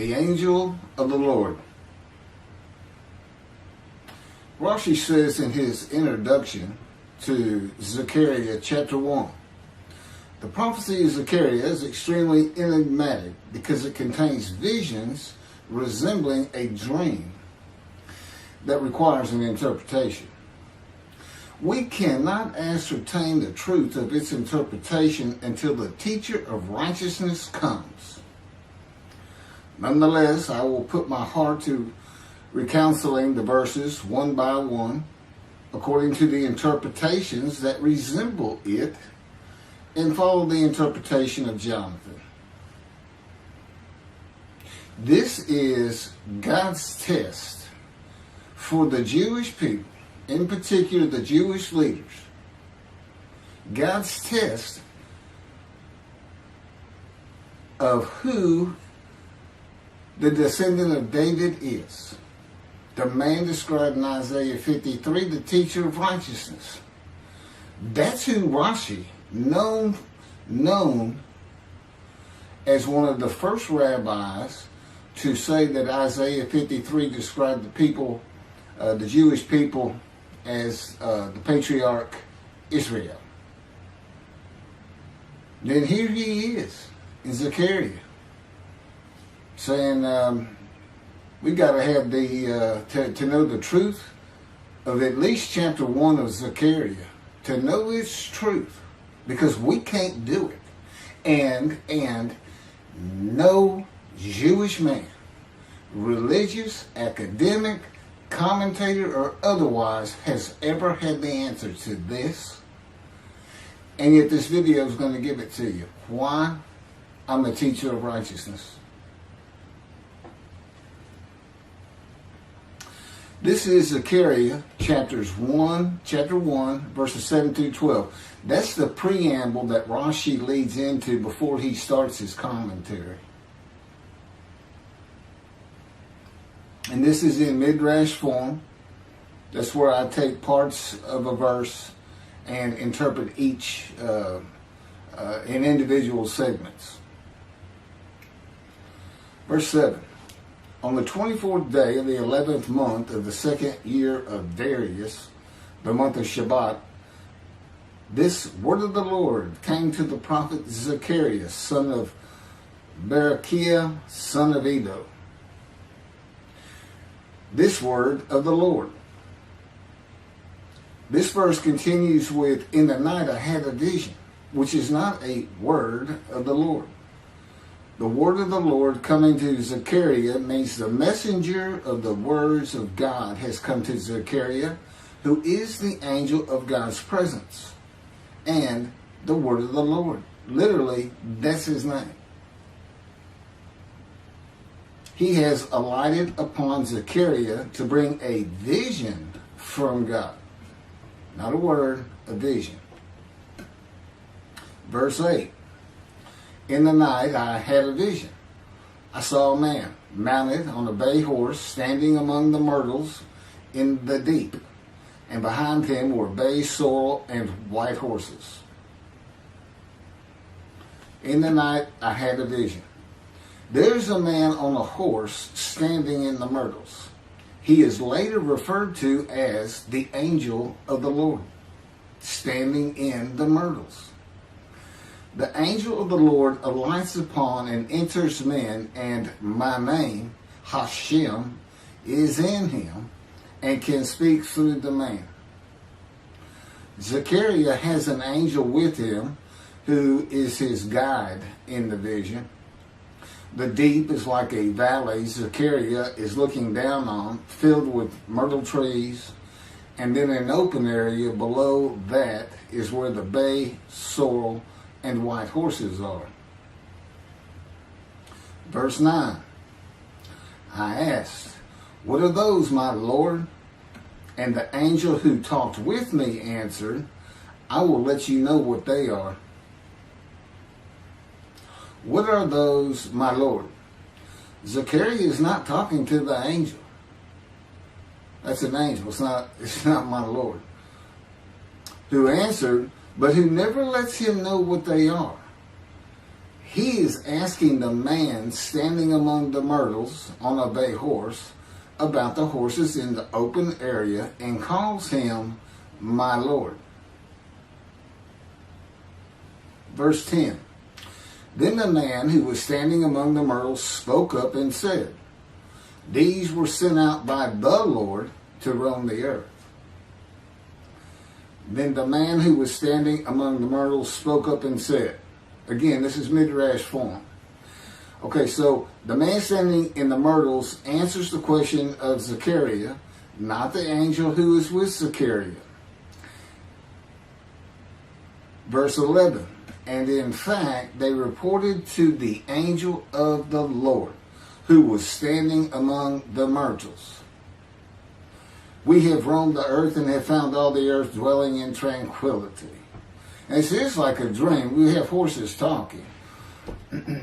The angel of the Lord. Rashi says in his introduction to Zechariah Chapter One, the prophecy of Zechariah is extremely enigmatic because it contains visions resembling a dream that requires an interpretation. We cannot ascertain the truth of its interpretation until the teacher of righteousness comes. Nonetheless, I will put my heart to reconciling the verses one by one according to the interpretations that resemble it and follow the interpretation of Jonathan. This is God's test for the Jewish people, in particular the Jewish leaders. God's test of who the descendant of David is. The man described in Isaiah 53, the teacher of righteousness. That's who Rashi, known as one of the first rabbis to say that Isaiah 53 described the people, the Jewish people, as the patriarch Israel. Then here he is in Zechariah saying we got to have the to know the truth of at least chapter 1 of Zechariah, to know its truth, because we can't do it, and no Jewish man, religious, academic, commentator, or otherwise, has ever had the answer to this. And yet this video is going to give it to you. Why? I'm a teacher of righteousness. This is Zechariah chapter 1, verses 7 through 12. That's the preamble that Rashi leads into before he starts his commentary. And this is in Midrash form. That's where I take parts of a verse and interpret each in individual segments. Verse 7. On the 24th day of the 11th month of the second year of Darius, the month of Shebat, this word of the Lord came to the prophet Zechariah, son of Berechiah, son of Iddo. This word of the Lord. This verse continues with, in the night I had a vision, which is not a word of the Lord. The word of the Lord coming to Zechariah means the messenger of the words of God has come to Zechariah, who is the angel of God's presence, and the word of the Lord. Literally, that's his name. He has alighted upon Zechariah to bring a vision from God. Not a word, a vision. Verse 8. In the night I had a vision. I saw a man mounted on a bay horse standing among the myrtles in the deep, and behind him were bay, sorrel, and white horses. In the night I had a vision. There's a man on a horse standing in the myrtles. He is later referred to as the angel of the Lord, standing in the myrtles. The angel of the Lord alights upon and enters men, and my name, Hashem, is in him and can speak through the man. Zechariah has an angel with him who is his guide in the vision. The deep is like a valley Zechariah is looking down on, filled with myrtle trees, and then an open area below that is where the bay, sorrel, and white horses are. Verse 9. I asked, what are those, my Lord? And the angel who talked with me answered, I will let you know what they are. What are those, my Lord? Zechariah is not talking to the angel. That's an angel. It's not my Lord. Who answered, but who never lets him know what they are. he is asking the man standing among the myrtles on a bay horse about the horses in the open area and calls him my Lord. Verse 10. Then the man who was standing among the myrtles spoke up and said, these were sent out by the Lord to roam the earth. Then the man who was standing among the myrtles spoke up and said, again, this is Midrash form. Okay, so the man standing in the myrtles answers the question of Zechariah, not the angel who is with Zechariah. Verse 11, and in fact, they reported to the angel of the Lord, who was standing among the myrtles. We have roamed the earth and have found all the earth dwelling in tranquility. And it's just like a dream. We have horses talking.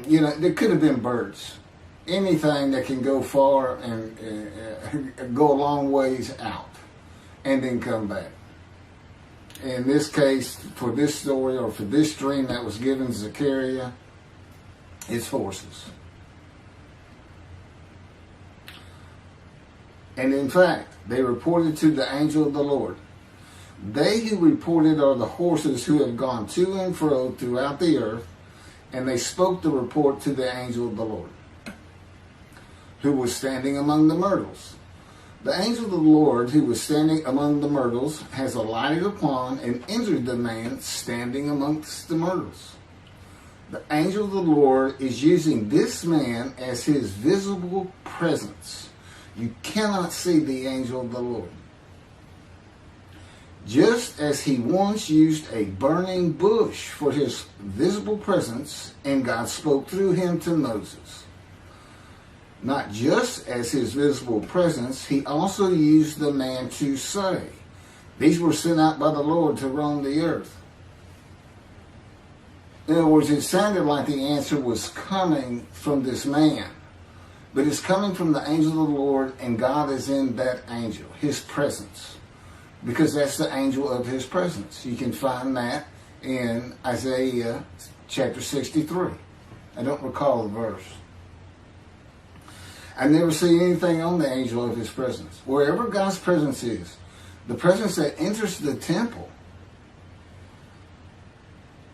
You know, there could have been birds. Anything that can go far and go a long ways out and then come back. In this case, for this story or for this dream that was given Zechariah, it's horses. And in fact, they reported to the angel of the Lord. They who reported are the horses who have gone to and fro throughout the earth, and they spoke the report to the angel of the Lord, who was standing among the myrtles. The angel of the Lord, who was standing among the myrtles, has alighted upon and entered the man standing amongst the myrtles. The angel of the Lord is using this man as his visible presence. You cannot see the angel of the Lord. Just as he once used a burning bush for his visible presence, and God spoke through him to Moses. Not just as his visible presence, he also used the man to say, these were sent out by the Lord to roam the earth. In other words, it sounded like the answer was coming from this man. But it's coming from the angel of the Lord, and God is in that angel, his presence. Because that's the angel of his presence. You can find that in Isaiah chapter 63. I don't recall the verse. I never see anything on the angel of his presence. Wherever God's presence is, the presence that enters the temple,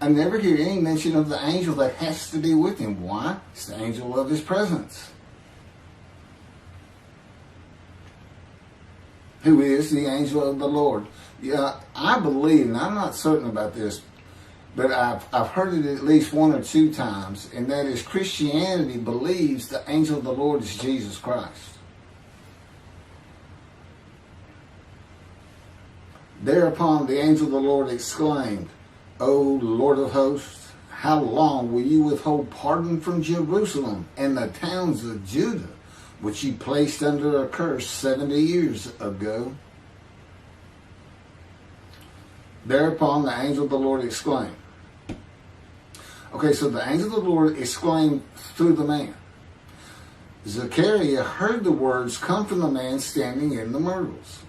I never hear any mention of the angel that has to be with him. Why? It's the angel of his presence, who is the angel of the Lord. Yeah, I believe, and I'm not certain about this, but I've heard it at least one or two times, and that is Christianity believes the angel of the Lord is Jesus Christ. Thereupon the angel of the Lord exclaimed, O Lord of hosts, how long will you withhold pardon from Jerusalem and the towns of Judah, which you placed under a curse 70 years ago? Thereupon the angel of the Lord exclaimed. Okay, so the angel of the Lord exclaimed through the man. Zechariah heard the words come from the man standing in the myrtles.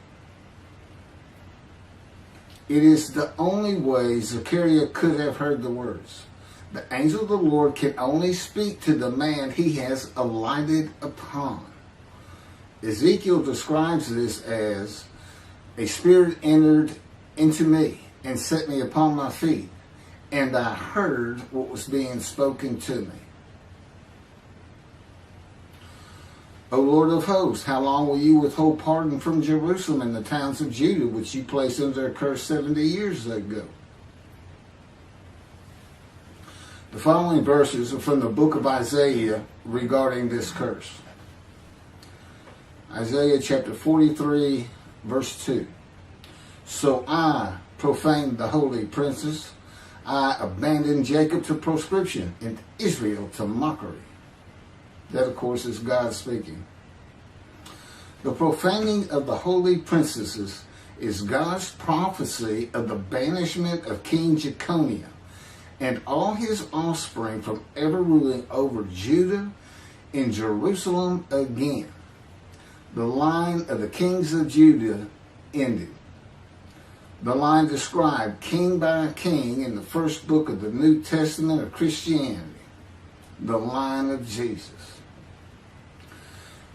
It is the only way Zechariah could have heard the words. The angel of the Lord can only speak to the man he has alighted upon. Ezekiel describes this as, a spirit entered into me and set me upon my feet, and I heard what was being spoken to me. O Lord of hosts, how long will you withhold pardon from Jerusalem and the towns of Judah, which you placed under a curse 70 years ago? The following verses are from the book of Isaiah regarding this curse. Isaiah chapter 43, verse 2. So I profaned the holy princes. I abandoned Jacob to proscription and Israel to mockery. That, of course, is God speaking. The profaning of the holy princesses is God's prophecy of the banishment of King Jeconiah and all his offspring from ever ruling over Judah and Jerusalem again. The line of the kings of Judah ended. The line described king by king in the first book of the New Testament of Christianity. the line of Jesus.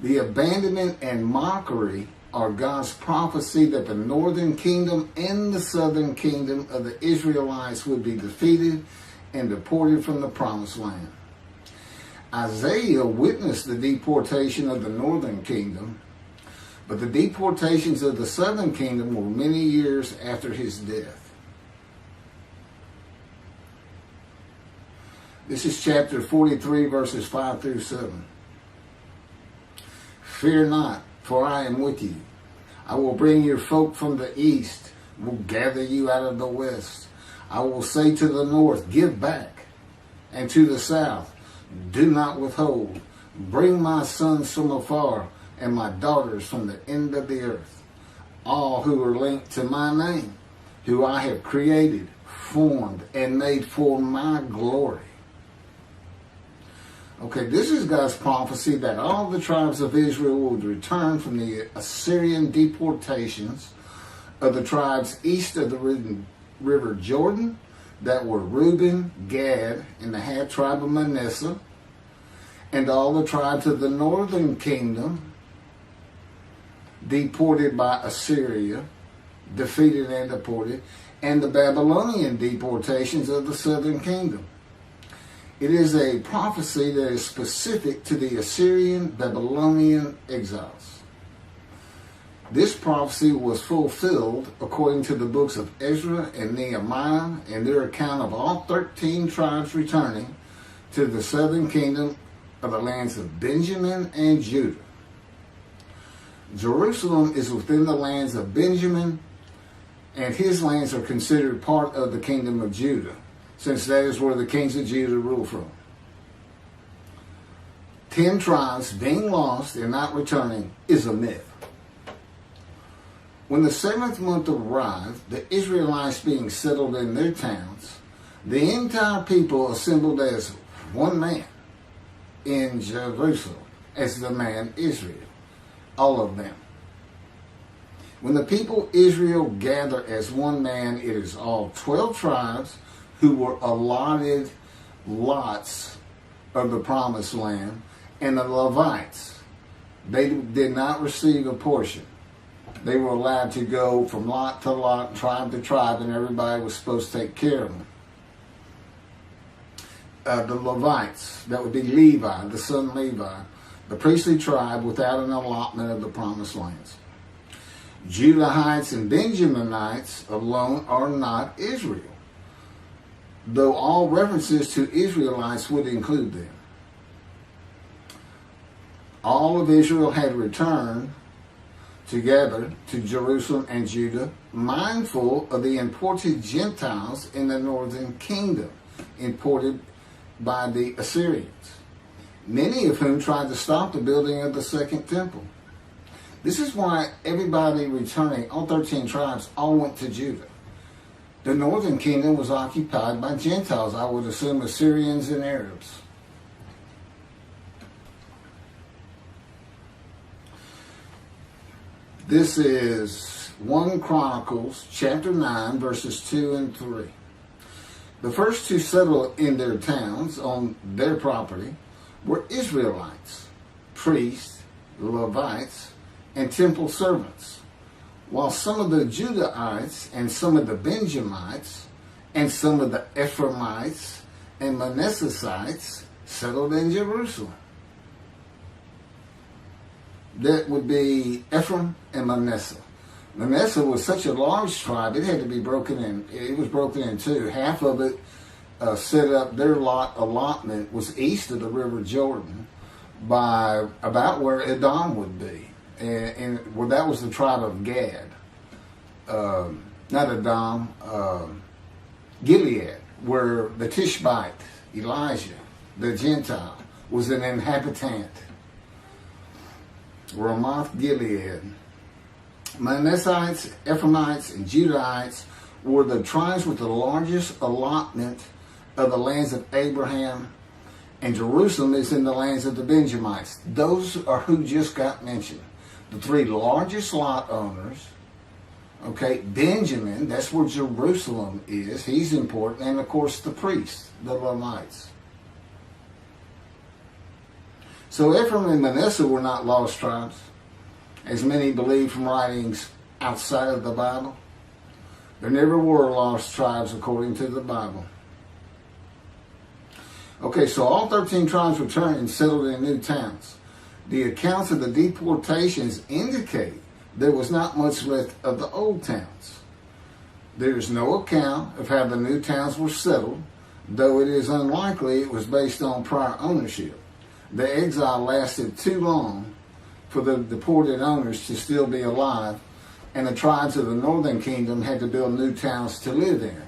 The abandonment and mockery are God's prophecy that the northern kingdom and the southern kingdom of the Israelites would be defeated and deported from the promised land. Isaiah witnessed the deportation of the northern kingdom, but the deportations of the southern kingdom were many years after his death. This is chapter 43, verses 5 through 7. Fear not, for I am with you. I will bring your folk from the east, will gather you out of the west. I will say to the north, give back, and to the south, do not withhold. Bring my sons from afar, and my daughters from the end of the earth. All who are linked to my name, who I have created, formed, and made for my glory. Okay, this is God's prophecy that all the tribes of Israel would return from the Assyrian deportations of the tribes east of the river Jordan, that were Reuben, Gad, and the half tribe of Manasseh, and all the tribes of the northern kingdom deported by Assyria, defeated and deported, and the Babylonian deportations of the southern kingdom. It is a prophecy that is specific to the Assyrian Babylonian exiles. This prophecy was fulfilled according to the books of Ezra and Nehemiah and their account of all 13 tribes returning to the southern kingdom of the lands of Benjamin and Judah. Jerusalem is within the lands of Benjamin, and his lands are considered part of the kingdom of Judah, since that is where the kings of Judah rule from. 10 tribes being lost and not returning is a myth. When the 7th month arrived, the Israelites being settled in their towns, the entire people assembled as one man in Jerusalem, as the man Israel, all of them. When the people Israel gather as one man, it is all 12 tribes who were allotted lots of the promised land, and the Levites, they did not receive a portion. They were allowed to go from lot to lot, tribe to tribe, and everybody was supposed to take care of them. The Levites, that would be Levi, the son Levi, the priestly tribe without an allotment of the promised lands. Judahites and Benjaminites alone are not Israel, though all references to Israelites would include them. All of Israel had returned together to Jerusalem and Judah, mindful of the imported Gentiles in the northern kingdom, imported by the Assyrians, many of whom tried to stop the building of the second temple. This is why everybody returning, all 13 tribes, all went to Judah. The northern kingdom was occupied by Gentiles, I would assume Assyrians and Arabs. This is 1 Chronicles chapter 9, verses 2 and 3. The first to settle in their towns on their property were Israelites, priests, Levites, and temple servants, while some of the Judahites and some of the Benjamites and some of the Ephraimites and Manassesites settled in Jerusalem. That would be Ephraim and Manasseh. Manasseh was such a large tribe, it had to be broken in. It was broken in two. Half of it set up, their allotment was east of the river Jordan by about where Edom would be. And well, that was the tribe of Gad. Not Edom, Gilead, where the Tishbite, Elijah, the Gentile, was an inhabitant. Ramoth Gilead. Manassites, Ephraimites, and Judahites were the tribes with the largest allotment of the lands of Abraham, and Jerusalem is in the lands of the Benjamites. Those are who just got mentioned. The 3 largest lot owners. Okay, Benjamin, that's where Jerusalem is. He's important. And of course the priests, the Levites. So Ephraim and Manasseh were not lost tribes, as many believe from writings outside of the Bible. There never were lost tribes according to the Bible. Okay, so all 13 tribes returned and settled in new towns. The accounts of the deportations indicate there was not much left of the old towns. There is no account of how the new towns were settled, though it is unlikely it was based on prior ownership. The exile lasted too long for the deported owners to still be alive, and the tribes of the northern kingdom had to build new towns to live in.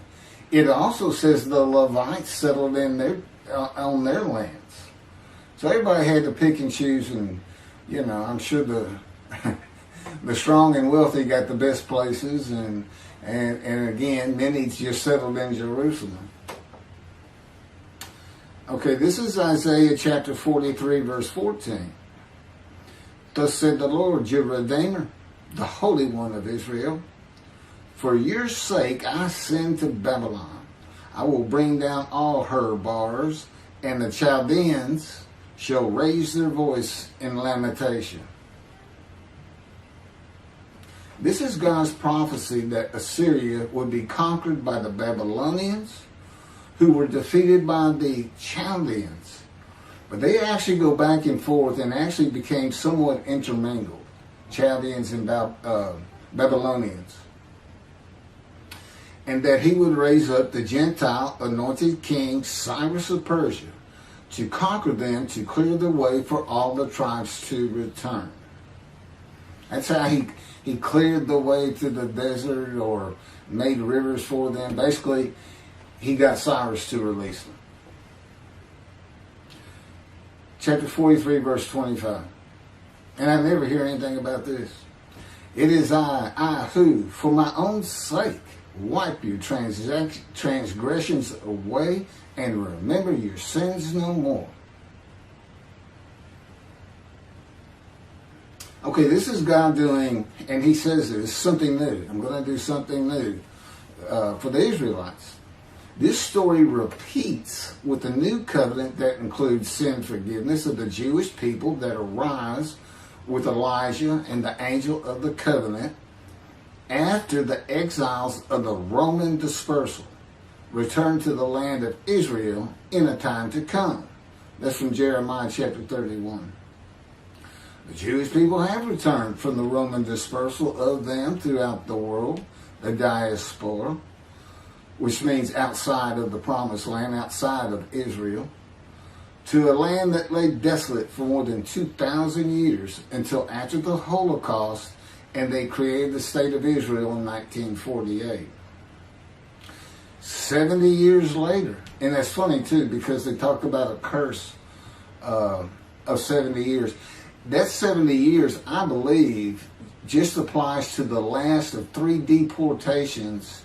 It also says the Levites settled in on their lands. So everybody had to pick and choose, and I'm sure the the strong and wealthy got the best places, and again, many just settled in Jerusalem. Okay, this is Isaiah chapter 43, verse 14. Thus said the Lord, your Redeemer, the Holy One of Israel, for your sake I send to Babylon. I will bring down all her bars, and the Chaldeans shall raise their voice in lamentation. This is God's prophecy that Assyria would be conquered by the Babylonians, who were defeated by the Chaldeans. But they actually go back and forth and actually became somewhat intermingled, Chaldeans and Babylonians. And that he would raise up the Gentile anointed king Cyrus of Persia to conquer them, to clear the way for all the tribes to return. That's how he cleared the way to the desert or made rivers for them. Basically, he got Cyrus to release them. Chapter 43, verse 25. And I never hear anything about this. It is I who, for my own sake, wipe your transgressions away and remember your sins no more. Okay, this is God doing, and he says this, something new. I'm going to do something new for the Israelites. This story repeats with the new covenant that includes sin forgiveness of the Jewish people that arise with Elijah and the angel of the covenant after the exiles of the Roman dispersal return to the land of Israel in a time to come. That's from Jeremiah chapter 31. The Jewish people have returned from the Roman dispersal of them throughout the world, the diaspora, which means outside of the promised land, outside of Israel, to a land that lay desolate for more than 2,000 years until after the Holocaust, and they created the state of Israel in 1948. 70 years later, and that's funny too, because they talk about a curse of 70 years. That 70 years, I believe, just applies to the last of 3 deportations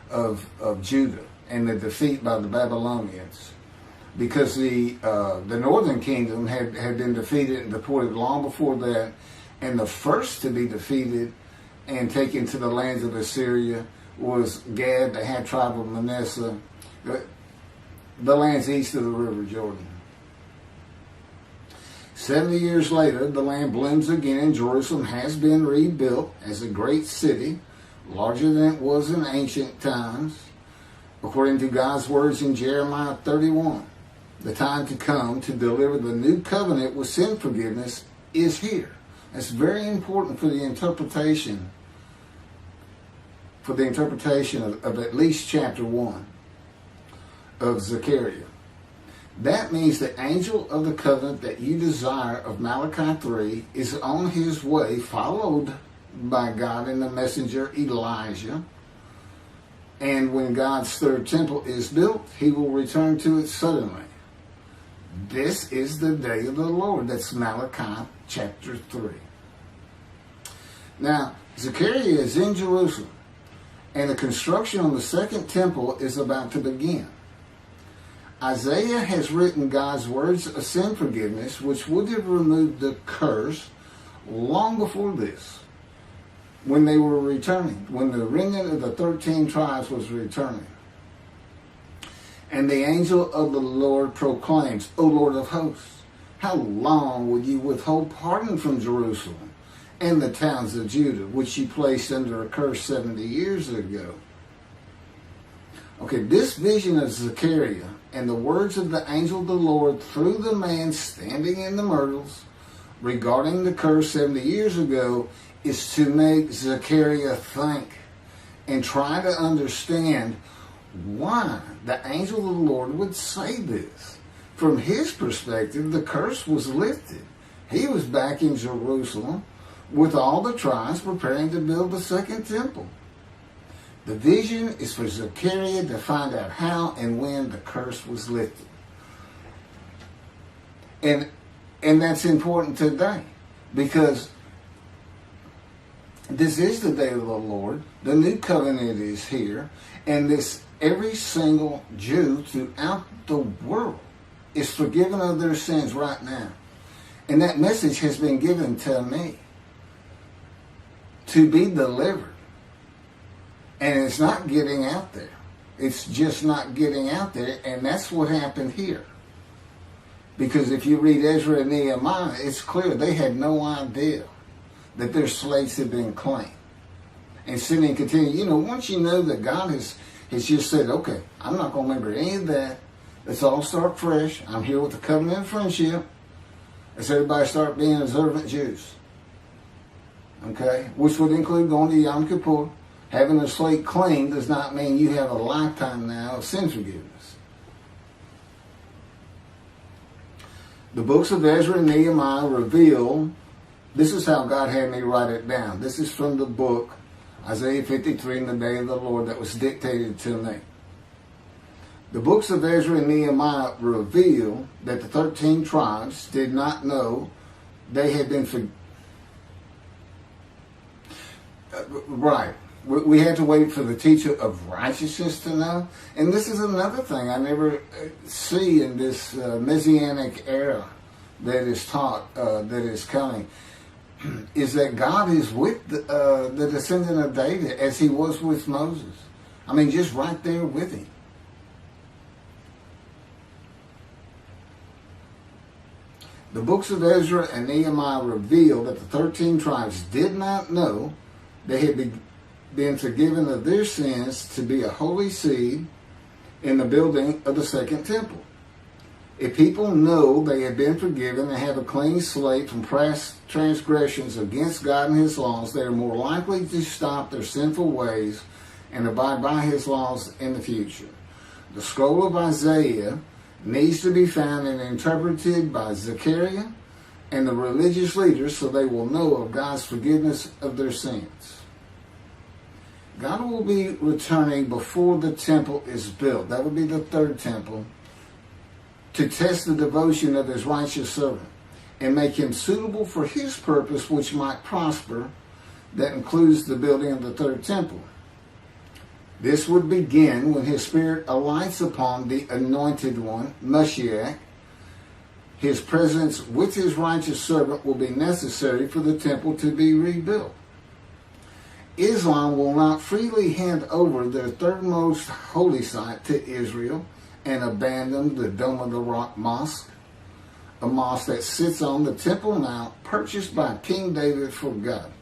of Judah and the defeat by the Babylonians. Because the northern kingdom had been defeated and deported long before that, and the first to be defeated and taken to the lands of Assyria was Gad, the half tribe of Manasseh, the lands east of the River Jordan. 70 years later, the land blooms again, and Jerusalem has been rebuilt as a great city, larger than it was in ancient times, according to God's words in Jeremiah 31. The time to come to deliver the new covenant with sin forgiveness is here. That's very important for the interpretation of at least chapter 1 of Zechariah. That means the angel of the covenant that you desire of Malachi 3 is on his way, followed by God and the messenger Elijah. And when God's third temple is built, he will return to it suddenly. This is the day of the Lord. That's Malachi chapter 3. Now, Zechariah is in Jerusalem, and the construction on the second temple is about to begin. Isaiah has written God's words of sin forgiveness, which would have removed the curse long before this, when they were returning, when the remnant of the 13 tribes was returning. And the angel of the Lord proclaims, O Lord of hosts, how long will you withhold pardon from Jerusalem and the towns of Judah, which you placed under a curse 70 years ago? Okay, this vision of Zechariah and the words of the angel of the Lord through the man standing in the myrtles regarding the curse 70 years ago is to make Zechariah think and try to understand why the angel of the Lord would say this. From his perspective, the curse was lifted. He was back in Jerusalem with all the tribes preparing to build the second temple. The vision is for Zechariah to find out how and when the curse was lifted. And that's important today, because this is the day of the Lord. The new covenant is here, and every single Jew throughout the world is forgiven of their sins right now. And that message has been given to me to be delivered. And it's not getting out there. It's just not getting out there. And that's what happened here. Because if you read Ezra and Nehemiah, it's clear they had no idea that their slates had been claimed. And sin and continue. Once you know that God has just said, okay, I'm not going to remember any of that. Let's all start fresh. I'm here with the covenant of friendship. Let's everybody start being observant Jews. Okay? Which would include going to Yom Kippur. Having a slate clean does not mean you have a lifetime now of sin forgiveness. The books of Ezra and Nehemiah reveal, this is how God had me write it down. This is from the book, Isaiah 53, in the day of the Lord, that was dictated to me. The books of Ezra and Nehemiah reveal that the 13 tribes did not know they had been forgiven. Right. We had to wait for the teacher of righteousness to know. And this is another thing I never see in this Messianic era that is taught, that is coming, is that God is with the descendant of David as he was with Moses. I mean, just right there with him. The books of Ezra and Nehemiah reveal that the 13 tribes did not know they had been forgiven of their sins to be a holy seed in the building of the second temple. If people know they have been forgiven and have a clean slate from past transgressions against God and his laws, they are more likely to stop their sinful ways and abide by his laws in the future. The scroll of Isaiah needs to be found and interpreted by Zechariah and the religious leaders so they will know of God's forgiveness of their sins. God will be returning before the temple is built. That would be the third temple, to test the devotion of his righteous servant and make him suitable for his purpose, which might prosper. That includes the building of the third temple. This would begin when his spirit alights upon the anointed one, Mashiach. His presence with his righteous servant will be necessary for the temple to be rebuilt. Islam will not freely hand over their third most holy site to Israel and abandon the Dome of the Rock Mosque, a mosque that sits on the Temple Mount purchased by King David for God,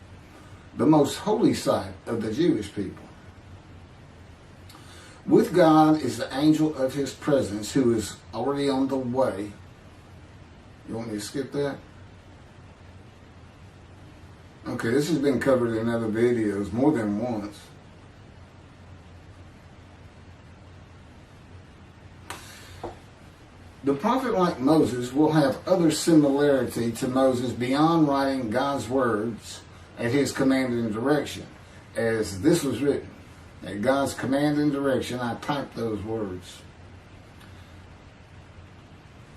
the most holy site of the Jewish people. With God is the angel of his presence who is already on the way. You want me to skip that? Okay, this has been covered in other videos more than once. The prophet like Moses will have other similarity to Moses beyond writing God's words at his command and direction, as this was written. At God's command and direction, I typed those words.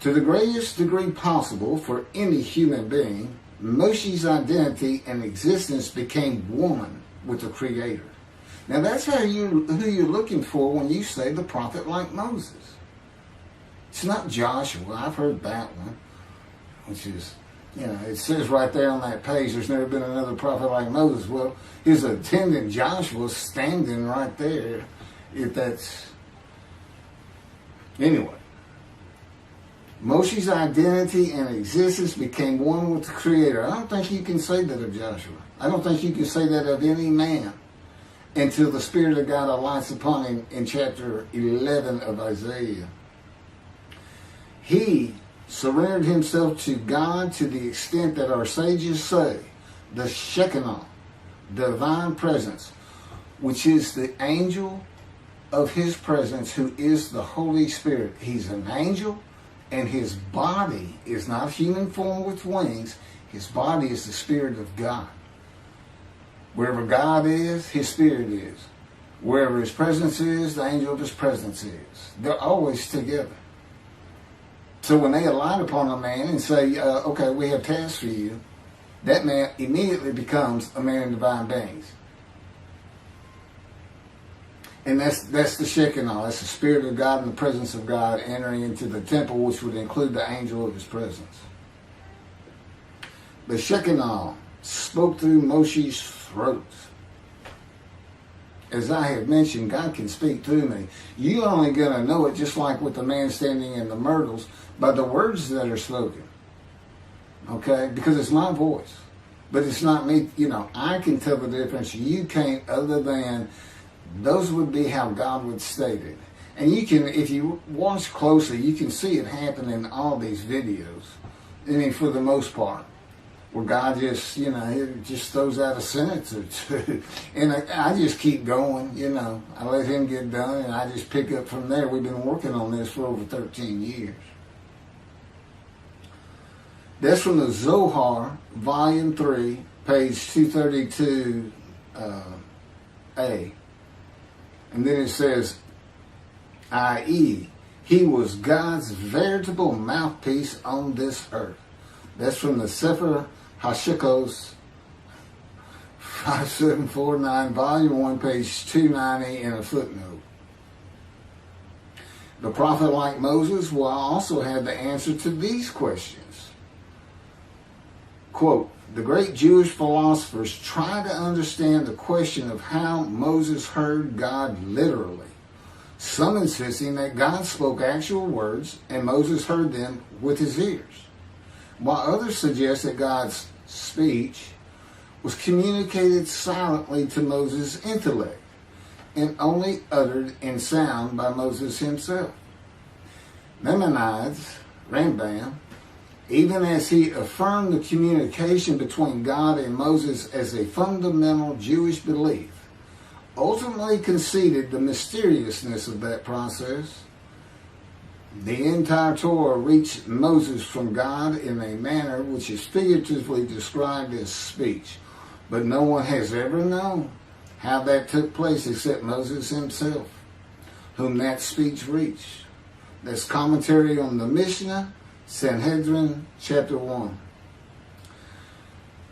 To the greatest degree possible for any human being, Moshe's identity and existence became one with the Creator. Now that's who you're looking for when you say the prophet like Moses. It's not Joshua. I've heard that one, which is, it says right there on that page, there's never been another prophet like Moses. Well, his attendant Joshua standing right there, if that's... Anyway. Moshe's identity and existence became one with the Creator. I don't think you can say that of Joshua. I don't think you can say that of any man until the Spirit of God alights upon him in chapter 11 of Isaiah. He surrendered himself to God to the extent that our sages say the Shekinah, divine presence, which is the angel of his presence, who is the Holy Spirit. He's an angel, and his body is not human form with wings. His body is the Spirit of God. Wherever God is, his Spirit is. Wherever his presence is, the angel of his presence is. They're always together. So when they alight upon a man and say, okay, we have tasks for you, that man immediately becomes a man in divine beings. And that's the Shekinah. That's the Spirit of God and the presence of God entering into the temple, which would include the angel of his presence. The Shekinah spoke through Moshe's throat. As I have mentioned, God can speak through me. You're only going to know it, just like with the man standing in the myrtles, by the words that are spoken. Okay? Because it's my voice. But it's not me. You know, I can tell the difference. You can't, other than those would be how God would state it. And you can, if you watch closely, you can see it happen in all these videos. I mean, for the most part. Where God just, you know, he just throws out a sentence or two. And I just keep going, you know. I let him get done and I just pick up from there. We've been working on this for over 13 years. That's from the Zohar, Volume 3, page 232A. And then it says, i.e., he was God's veritable mouthpiece on this earth. That's from the Sefer Hashikos 5749, Volume 1, page 290, and a footnote. The prophet, like Moses, will also have the answer to these questions. Quote, the great Jewish philosophers try to understand the question of how Moses heard God literally, some insisting that God spoke actual words and Moses heard them with his ears, while others suggest that God's speech was communicated silently to Moses' intellect and only uttered in sound by Moses himself. Maimonides, Rambam, even as he affirmed the communication between God and Moses as a fundamental Jewish belief, ultimately conceded the mysteriousness of that process. The entire Torah reached Moses from God in a manner which is figuratively described as speech, but no one has ever known how that took place except Moses himself, whom that speech reached. That's commentary on the Mishnah, Sanhedrin, Chapter 1.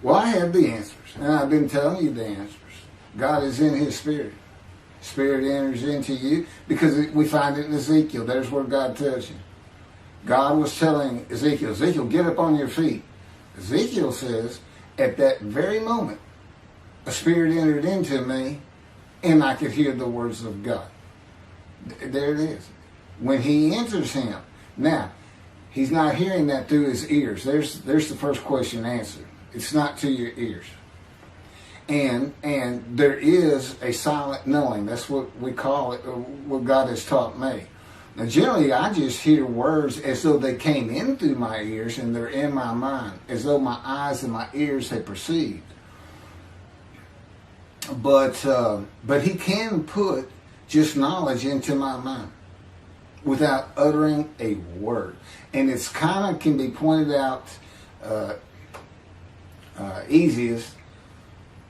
Well, I have the answers, and I've been telling you the answers. God is in his Spirit. Spirit enters into you, because we find it in Ezekiel. There's where God tells you. God was telling Ezekiel, get up on your feet. Ezekiel says, at that very moment, a spirit entered into me, and I could hear the words of God. There it is. When he enters him. Now, he's not hearing that through his ears. There's the first question answered. It's not to your ears. And there is a silent knowing. That's what we call it, what God has taught me. Now, generally, I just hear words as though they came in through my ears and they're in my mind, as though my eyes and my ears had perceived. But he can put just knowledge into my mind without uttering a word. And it's kind of can be pointed out easiest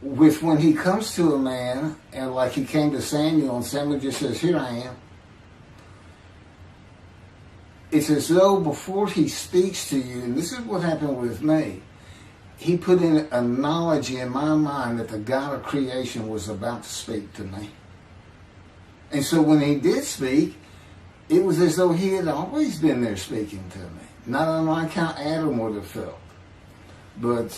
with when he comes to a man, and like he came to Samuel, and Samuel just says, here I am. It's as though before he speaks to you, and this is what happened with me, he put in a knowledge in my mind that the God of creation was about to speak to me. And so when he did speak, it was as though he had always been there speaking to me. Not unlike how Adam would have felt. But